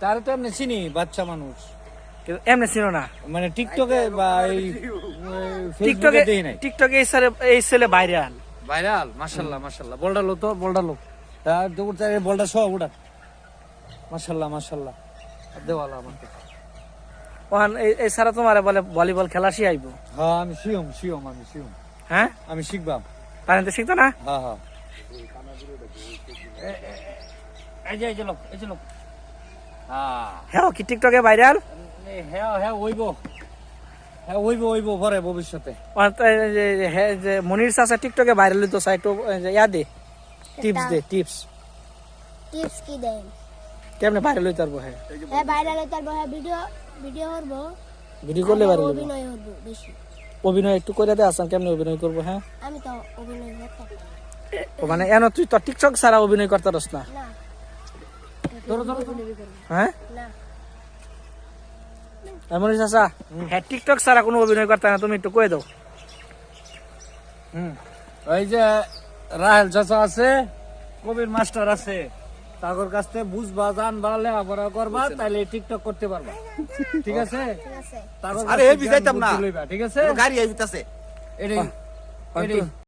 তার তো এমনি চিনি, বাচ্চা মানুষ, কিন্তু এমনি ছিল না। মানে টিকটকে বা এই টিকটকে ফেসবুকে দেই নাই। টিকটকে এই ছেলে ভাইরাল। ভাইরাল, মাশাআল্লাহ মাশাআল্লাহ। বলটা লো তো, বলটা লো। তার দৌড় চাই, বলটা সব উড়া। মাশাআল্লাহ মাশাআল্লাহ। দেওয়ালা আমাকে। ওখান এই সারা তোমারে বলে ভলিবল খেলা শিখাইবো। হ্যাঁ আমি শিওম। হ্যাঁ আমি শিখবাম। তাহলে তো শিখতো না। হ্যাঁ হ্যাঁ। এই যে লোক। হ্যাঁ। হ্যাঁ কি টিকটকে ভাইরাল? হ্যাঁ হইব পরে ভবিষ্যতে। যে মনির চাচা টিকটকে ভাইরাল হইতো চাই তো ইয়া দে, টিপস দে, টিপস টিপস কি দেন? কেমনে ভাইরাল হইতে পারবো? হ্যাঁ হ্যাঁ ভাইরাল হইতে পারবো, হ্যাঁ ভিডিও করব, ভিডিও করলে ভাইরাল হইব। অভিনয় করব বেশি। অভিনয় একটু করে দে আসান, কেমনে অভিনয় করবো? হ্যাঁ আমি তো অভিনয় করতাম ও মানে এন তুই তো টিকটক ছাড়া অভিনয় করতে পারস না? না। হ্যাঁ না মনির চাচা, হ্যাঁ টিকটক ছাড়া কোনো অভিনয় করতে না, তুমি একটু কয়ে দাও। ওই যে রাহেল চাচা আছে, কবির মাস্টার আছে, তাদের কাছ থেকে বুঝবা, জানবা, লেখাপড়া করবা, তাইলে টিকটক করতে পারবা। ঠিক আছে? ঠিক আছে। তাদের আরে কাছ এই থেকে বিজাইতাম জ্ঞান না। বুদ্ধি লইবা, ঠিক আছে? গাড়ি আইতাছে। এটাই